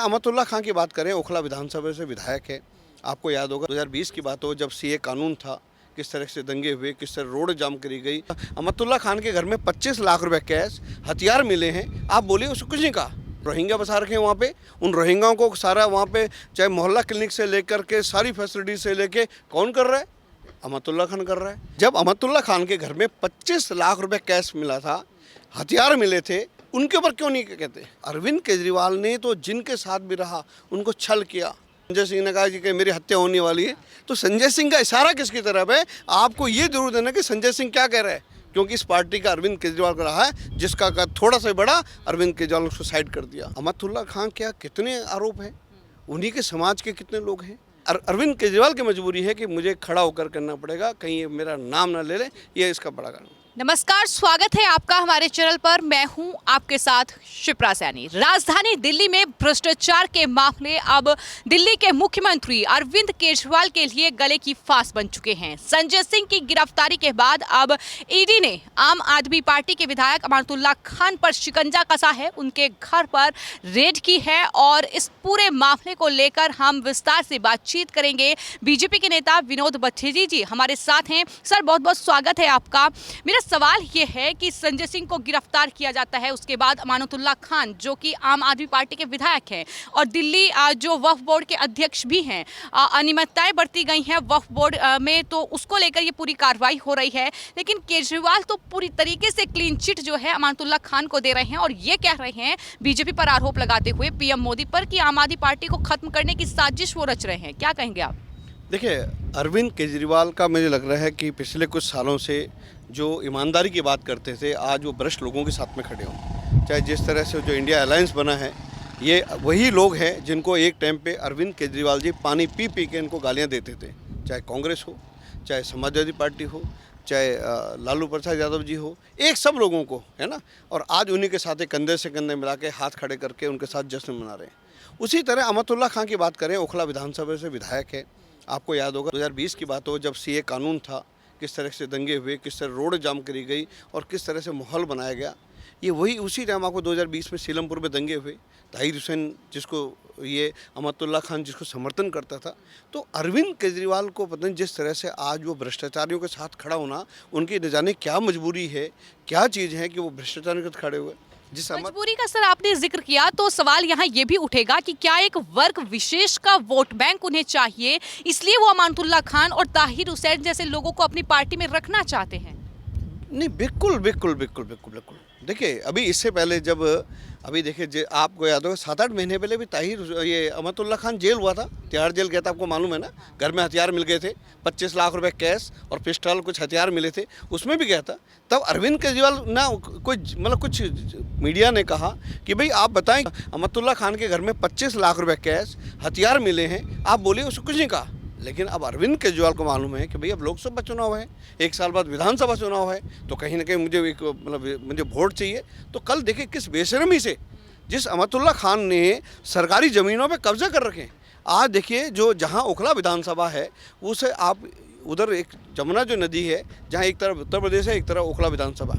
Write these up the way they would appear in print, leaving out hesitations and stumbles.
अमतुल्ला खान की बात करें, ओखला विधानसभा से विधायक है। आपको याद होगा 2020 की बात हो, जब सीए कानून था, किस तरह से दंगे हुए, किस तरह रोड जाम करी गई। अमतुल्ला खान के घर में 25 लाख रुपए कैश, हथियार मिले हैं। आप बोलिए, उसको कुछ नहीं कहा। रोहिंग्या बसा रखे हैं वहाँ पे, उन रोहिंग्याओं को सारा वहाँ पे चाहे मोहल्ला क्लिनिक से लेकर के सारी फैसिलिटी से लेके कौन कर रहा है? अमतुल्ला खान कर रहा है। जब अमतुल्ला खान के घर में 25 लाख रुपए कैश मिला था, हथियार मिले थे, उनके ऊपर क्यों नहीं कहते? अरविंद केजरीवाल ने तो जिनके साथ भी रहा उनको छल किया। संजय सिंह ने कहा कि मेरी हत्या होने वाली है, तो संजय सिंह का इशारा किसकी तरफ है? आपको ये जरूर देना कि संजय सिंह क्या कह रहे हैं, क्योंकि इस पार्टी का अरविंद केजरीवाल का रहा है, जिसका का थोड़ा सा बड़ा अरविंद केजरीवाल ने उसको साइड कर दिया। अमतुल्ला खान क्या कितने आरोप हैं, उन्हीं के समाज के कितने लोग हैं। अरविंद केजरीवाल की मजबूरी है कि मुझे खड़ा होकर करना पड़ेगा, कहीं ये मेरा नाम ना ले ले, ये इसका बड़ा कारण। नमस्कार, स्वागत है आपका हमारे चैनल पर। मैं हूं आपके साथ शिप्रा सैनी। राजधानी दिल्ली में भ्रष्टाचार के मामले अब दिल्ली के मुख्यमंत्री अरविंद केजरीवाल के लिए गले की फांस बन चुके हैं। संजय सिंह की गिरफ्तारी के बाद अब ईडी ने आम आदमी पार्टी के विधायक अमतुल्ला खान पर शिकंजा कसा है, उनके घर पर रेड की है और इस पूरे मामले को लेकर हम विस्तार से बातचीत करेंगे। बीजेपी के नेता विनोद बथेजी जी हमारे साथ हैं। सर, बहुत बहुत स्वागत है आपका। मेरा सवाल ये है कि संजय सिंह को गिरफ्तार किया जाता है, उसके बाद अमानुतुल्लाह खान जो कि आम आदमी पार्टी के विधायक हैं और दिल्ली जो वक्फ बोर्ड के अध्यक्ष भी हैं, अनियमितताएं बरती गई हैं वक्फ बोर्ड में, तो उसको लेकर ये पूरी कार्रवाई हो रही है। लेकिन केजरीवाल तो पूरी तरीके से क्लीन चिट जो है अमानुतुल्लाह खान को दे रहे हैं और ये कह रहे हैं बीजेपी पर आरोप लगाते हुए, पीएम मोदी पर, कि आम आदमी पार्टी को खत्म करने की साजिश वो रच रहे हैं। क्या कहेंगे आप? देखिए, अरविंद केजरीवाल का मुझे लग रहा है कि पिछले कुछ सालों से जो ईमानदारी की बात करते थे, आज वो भ्रष्ट लोगों के साथ में खड़े हों। चाहे जिस तरह से जो इंडिया अलायंस बना है, ये वही लोग हैं जिनको एक टाइम पे अरविंद केजरीवाल जी पानी पी पी के इनको गालियाँ देते थे। चाहे कांग्रेस हो, चाहे समाजवादी पार्टी हो, चाहे लालू प्रसाद यादव जी हो, एक सब लोगों को, है ना। और आज उन्हीं के साथ कंधे से कंधे मिला के हाथ खड़े करके उनके साथ जश्न मना रहे हैं। उसी तरह अमतुल्ला खान की बात करें, ओखला विधानसभा से विधायक है। आपको याद होगा 2020 की बात हो, जब सीए कानून था, किस तरह से दंगे हुए, किस तरह रोड जाम करी गई और किस तरह से माहौल बनाया गया। ये वही उसी टाइम आपको 2020 में सीलमपुर में दंगे हुए। ताहिर हुसैन जिसको ये अमतुल्ला खान जिसको समर्थन करता था, तो अरविंद केजरीवाल को पता नहीं जिस तरह से आज वो भ्रष्टाचारियों के साथ खड़ा होना, उनकी न जाने क्या मजबूरी है, क्या चीज़ है कि वो भ्रष्टाचारियों के साथ खड़े हुए। जिस मजबूरी का सर आपने जिक्र किया, तो सवाल यहाँ ये भी उठेगा कि क्या एक वर्ग विशेष का वोट बैंक उन्हें चाहिए, इसलिए वो अमानुतुल्लाह खान और ताहिर हुसैन जैसे लोगों को अपनी पार्टी में रखना चाहते हैं? नहीं, बिल्कुल बिल्कुल बिल्कुल बिल्कुल बिल्कुल। देखिए, अभी इससे पहले जब अभी देखिए, आपको याद होगा 7-8 महीने पहले भी ये अमतुल्ला खान जेल हुआ था, तिहाड़ जेल गया था, आपको मालूम है ना। घर में हथियार मिल गए थे, 25 लाख रुपए कैश और पिस्टल, कुछ हथियार मिले थे, उसमें भी गया था। तब अरविंद केजरीवाल ना कोई मतलब कुछ मीडिया ने कहा कि भाई आप बताएं, अमतुल्ला खान के घर में 25 लाख रुपए कैश, हथियार मिले हैं, आप बोलिए, उसको कुछ नहीं कहा। लेकिन अब अरविंद केजरीवाल को मालूम है कि भाई अब लोकसभा चुनाव है, 1 साल बाद विधानसभा चुनाव है, तो कहीं ना कहीं मुझे वोट चाहिए। तो कल देखिए किस बेशर्मी से जिस अमतुल्ला खान ने सरकारी ज़मीनों पे कब्जा कर रखे हैं। आज देखिए, जो जहां ओखला विधानसभा है, उसे आप उधर एक जमुना जो नदी है, जहां एक तरफ उत्तर प्रदेश है, एक तरफ ओखला विधानसभा,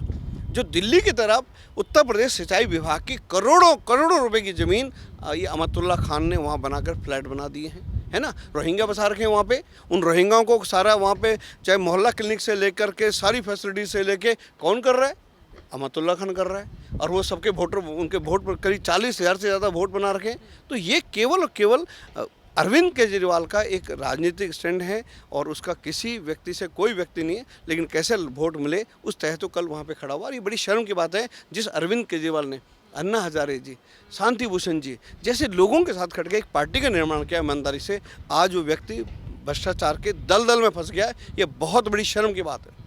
जो दिल्ली की तरफ उत्तर प्रदेश सिंचाई विभाग की करोड़ों करोड़ों रुपए की ज़मीन ये अमतुल्ला खान ने वहाँ बनाकर फ्लैट बना दिए हैं, है ना। रोहिंग्या बसा रखे हैं वहाँ पे, उन रोहिंग्याओं को सारा वहाँ पे चाहे मोहल्ला क्लिनिक से लेकर के सारी फैसिलिटी से लेके कौन कर रहा है? अमतुल्ला खान कर रहा है। और वो सबके वोटर, उनके वोट पर करीब 40,000 से ज़्यादा वोट बना रखे हैं। तो ये केवल और केवल अरविंद केजरीवाल का एक राजनीतिक स्टैंड है और उसका किसी व्यक्ति से कोई व्यक्ति नहीं है। लेकिन कैसे वोट मिले उस तहत तो कल वहाँ पे खड़ा हुआ। और ये बड़ी शर्म की बात है, जिस अरविंद केजरीवाल ने अन्ना हजारे जी, शांति भूषण जी जैसे लोगों के साथ खड़ के एक पार्टी का निर्माण किया ईमानदारी से, आज वो व्यक्ति भ्रष्टाचार के दलदल में फंस गया है। ये बहुत बड़ी शर्म की बात है।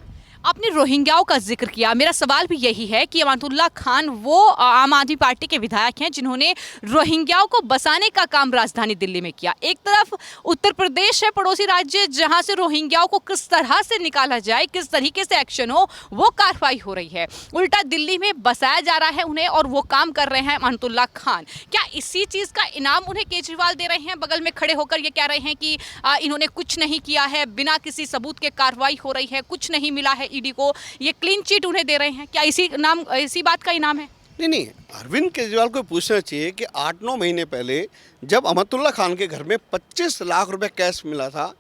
आपने रोहिंग्याओं का जिक्र किया, मेरा सवाल भी यही है कि अमानुतुल्लाह खान वो आम आदमी पार्टी के विधायक हैं जिन्होंने रोहिंग्याओं को बसाने का काम राजधानी दिल्ली में किया। एक तरफ उत्तर प्रदेश है, पड़ोसी राज्य, जहां से रोहिंग्याओं को किस तरह से निकाला जाए, किस तरीके से एक्शन हो, वो कार्रवाई हो रही है। उल्टा दिल्ली में बसाया जा रहा है उन्हें और वो काम कर रहे हैं अमानुतुल्लाह खान। क्या इसी चीज़ का इनाम उन्हें केजरीवाल दे रहे हैं? बगल में खड़े होकर ये कह रहे हैं कि इन्होंने कुछ नहीं किया है, बिना किसी सबूत के कार्रवाई हो रही है, कुछ नहीं मिला है ईडी को, ये क्लीन चिट उन्हें दे रहे हैं। क्या इसी बात का इनाम है? नहीं, अरविंद केजरीवाल को पूछना चाहिए कि 8-9 महीने पहले जब अमतुल्ला खान के घर में 25 लाख रुपए कैश मिला था,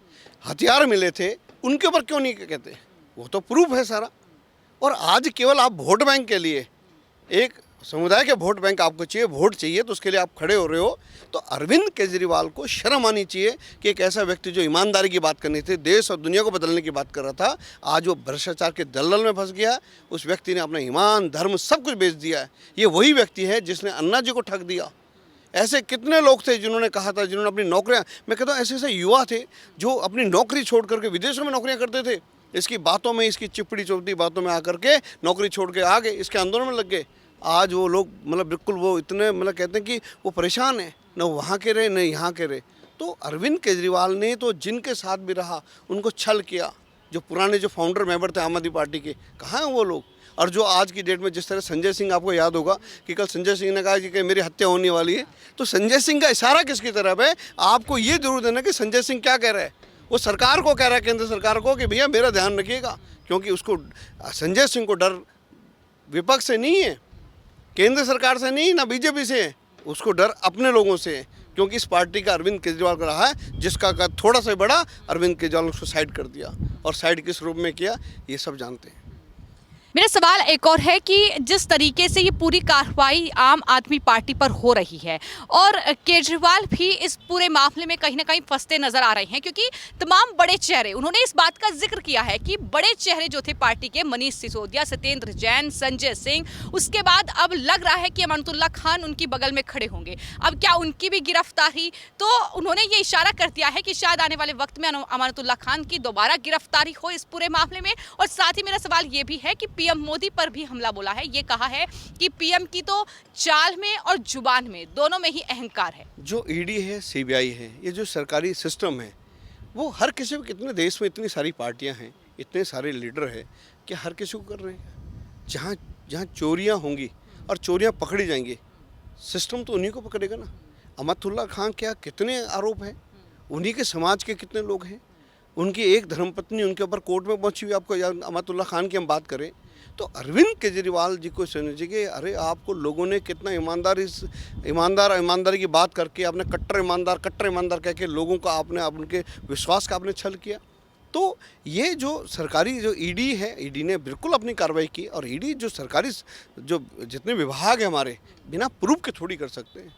हथियार मिले थे, उनके ऊपर क्यों नहीं कहते? वो तो प्रूफ है सारा। और आज केवल आप वोट बैंक के लिए, एक समुदाय के वोट बैंक आपको चाहिए, वोट चाहिए, तो उसके लिए आप खड़े हो रहे हो। तो अरविंद केजरीवाल को शर्म आनी चाहिए कि एक ऐसा व्यक्ति जो ईमानदारी की बात करनी थी, देश और दुनिया को बदलने की बात कर रहा था, आज वो भ्रष्टाचार के दलदल में फंस गया। उस व्यक्ति ने अपना ईमान, धर्म सब कुछ बेच दिया है। ये वही व्यक्ति है जिसने अन्ना जी को ठग दिया। ऐसे कितने लोग थे जिन्होंने कहा था, जिन्होंने अपनी नौकरियां, मैं कहता हूँ ऐसे ऐसे युवा थे जो अपनी नौकरी छोड़ करके विदेशों में नौकरियां करते थे। इसकी बातों में, इसकी चिपड़ी चौपड़ी बातों में आकर के नौकरी छोड़ के आ गए, इसके आंदोलन में लग गए। आज वो लोग मतलब बिल्कुल वो इतने मतलब कहते हैं कि वो परेशान है, न वहाँ के रहे न यहाँ के रहे। तो अरविंद केजरीवाल ने तो जिनके साथ भी रहा उनको छल किया। जो पुराने जो फाउंडर मेंबर थे आम आदमी पार्टी के, कहाँ हैं वो लोग? और जो आज की डेट में जिस तरह संजय सिंह, आपको याद होगा कि कल संजय सिंह ने कहा कि मेरी हत्या होने वाली है, तो संजय सिंह का इशारा किसकी तरफ है? आपको ये जरूर देना कि संजय सिंह क्या कह रहा है। वो सरकार को कह रहा है, केंद्र सरकार को, कि भैया मेरा ध्यान रखिएगा, क्योंकि उसको, संजय सिंह को डर विपक्ष से नहीं है, केंद्र सरकार से नहीं, ना बीजेपी से है, उसको डर अपने लोगों से है। क्योंकि इस पार्टी का अरविंद केजरीवाल का रहा है, जिसका का थोड़ा सा बड़ा अरविंद केजरीवाल उसको साइड कर दिया। और साइड किस रूप में किया ये सब जानते हैं। मेरा सवाल एक और है कि जिस तरीके से ये पूरी कार्रवाई आम आदमी पार्टी पर हो रही है और केजरीवाल भी इस पूरे मामले में कहीं ना कहीं फंसते नजर आ रहे हैं, क्योंकि तमाम बड़े चेहरे, उन्होंने इस बात का जिक्र किया है कि बड़े चेहरे जो थे पार्टी के, मनीष सिसोदिया, सत्येंद्र जैन, संजय सिंह, उसके बाद अब लग रहा है कि अमानुल्लाह खान उनकी बगल में खड़े होंगे। अब क्या उनकी भी गिरफ्तारी, तो उन्होंने ये इशारा कर दिया है कि शायद आने वाले वक्त में अमानुल्लाह खान की दोबारा गिरफ्तारी हो इस पूरे मामले में। और साथ ही मेरा सवाल ये भी है कि पीएम मोदी पर भी हमला बोला है, ये कहा है कि पीएम की तो चाल में और जुबान में, दोनों में ही अहंकार है। जो ईडी है, सीबीआई है, ये जो सरकारी सिस्टम है, वो हर किसी को, कितने देश में इतनी सारी पार्टियां हैं, इतने सारे लीडर हैं, कि हर किसी को कर रहे हैं। जहाँ जहाँ चोरियां होंगी और चोरियां पकड़ी जाएंगी, सिस्टम तो उन्हीं को पकड़ेगा ना। अमतुल्ला खान क्या कितने आरोप हैं, उन्हीं के समाज के कितने लोग हैं, उनकी एक धर्मपत्नी उनके ऊपर कोर्ट में पहुंची हुई। आपको अमतुल्ला खान की हम बात करें तो अरविंद केजरीवाल जी को समझिए कि अरे आपको लोगों ने कितना ईमानदारी की बात करके आपने कट्टर ईमानदार कह के लोगों का आपने उनके विश्वास का आपने छल किया। तो ये जो सरकारी जो ईडी है, ईडी ने बिल्कुल अपनी कार्रवाई की। और ईडी जो सरकारी जो जितने विभाग हैं हमारे, बिना प्रूफ के थोड़ी कर सकते हैं।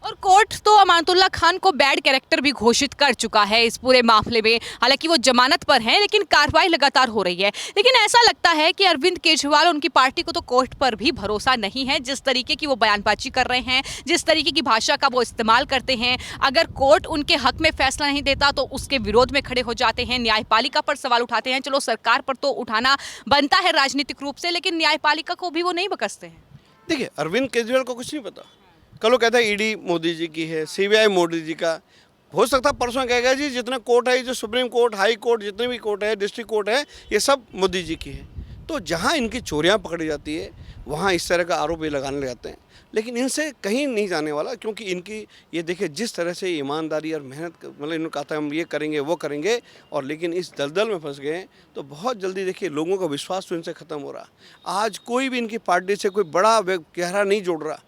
और कोर्ट तो अमानुल्लाह खान को बैड कैरेक्टर भी घोषित कर चुका है इस पूरे मामले में। हालांकि वो जमानत पर हैं, लेकिन कार्रवाई लगातार हो रही है। लेकिन ऐसा लगता है कि अरविंद केजरीवाल, उनकी पार्टी को तो कोर्ट पर भी भरोसा नहीं है। जिस तरीके की वो बयानबाजी कर रहे हैं, जिस तरीके की भाषा का वो इस्तेमाल करते हैं, अगर कोर्ट उनके हक में फैसला नहीं देता तो उसके विरोध में खड़े हो जाते हैं, न्यायपालिका पर सवाल उठाते हैं। चलो, सरकार पर तो उठाना बनता है राजनीतिक रूप से, लेकिन न्यायपालिका को भी वो नहीं बकसते हैं। देखिए, अरविंद केजरीवाल को कुछ नहीं पता। कल वो कहता है ईडी मोदी जी की है, सीबीआई मोदी जी का। हो सकता है परसों कहेगा जी जितना कोर्ट है, जो सुप्रीम कोर्ट, हाई कोर्ट, जितने भी कोर्ट है, डिस्ट्रिक्ट कोर्ट है, ये सब मोदी जी की है। तो जहाँ इनकी चोरियाँ पकड़ी जाती है वहाँ इस तरह का आरोप ये लगाने लग जाते हैं। लेकिन इनसे कहीं नहीं जाने वाला, क्योंकि इनकी ये देखिए जिस तरह से ईमानदारी और मेहनत, मतलब इन्होंने कहा था हम ये करेंगे वो करेंगे, और लेकिन इस दलदल में फंस गए। तो बहुत जल्दी देखिए लोगों का विश्वास तो इनसे ख़त्म हो रहा। आज कोई भी इनकी पार्टी से कोई बड़ा गहरा नहीं जोड़ रहा,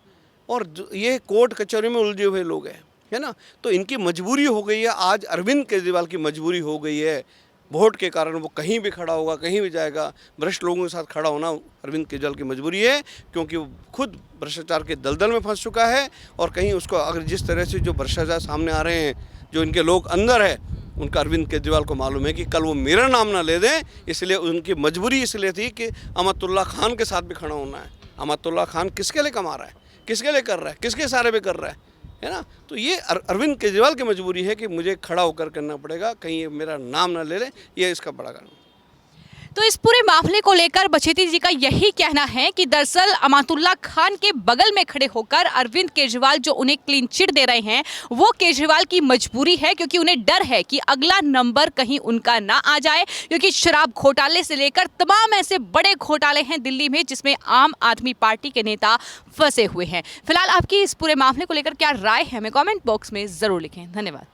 और ये कोर्ट कचहरी में उलझे हुए लोग हैं, है ना। तो इनकी मजबूरी हो गई है, आज अरविंद केजरीवाल की मजबूरी हो गई है। वोट के कारण वो कहीं भी खड़ा होगा, कहीं भी जाएगा। भ्रष्ट लोगों के साथ खड़ा होना अरविंद केजरीवाल की मजबूरी है, क्योंकि वो खुद भ्रष्टाचार के दलदल में फंस चुका है। और कहीं उसको अगर जिस तरह से जो भ्रष्टाचार सामने आ रहे हैं, जो इनके लोग अंदर है, उनका अरविंद केजरीवाल को मालूम है कि कल वो मेरा नाम ना ले दें, इसलिए उनकी मजबूरी इसलिए थी कि अमतुल्ला खान के साथ भी खड़ा होना है। अमतुल्ला खान किसके लिए कमा रहा है, किसके लिए कर रहा है, किसके सारे पे कर रहा है ना। तो ये अरविंद केजरीवाल की मजबूरी है कि मुझे खड़ा होकर करना पड़ेगा, कहीं ये मेरा नाम ना ले ले, ये इसका बड़ा कारण। तो इस पूरे मामले को लेकर बछेती जी का यही कहना है कि दरअसल अमानुल्लाह खान के बगल में खड़े होकर अरविंद केजरीवाल जो उन्हें क्लीन चिट दे रहे हैं, वो केजरीवाल की मजबूरी है, क्योंकि उन्हें डर है कि अगला नंबर कहीं उनका ना आ जाए। क्योंकि शराब घोटाले से लेकर तमाम ऐसे बड़े घोटाले हैं दिल्ली में जिसमें आम आदमी पार्टी के नेता फंसे हुए हैं। फिलहाल आपकी इस पूरे मामले को लेकर क्या राय है, हमें कॉमेंट बॉक्स में ज़रूर लिखें। धन्यवाद।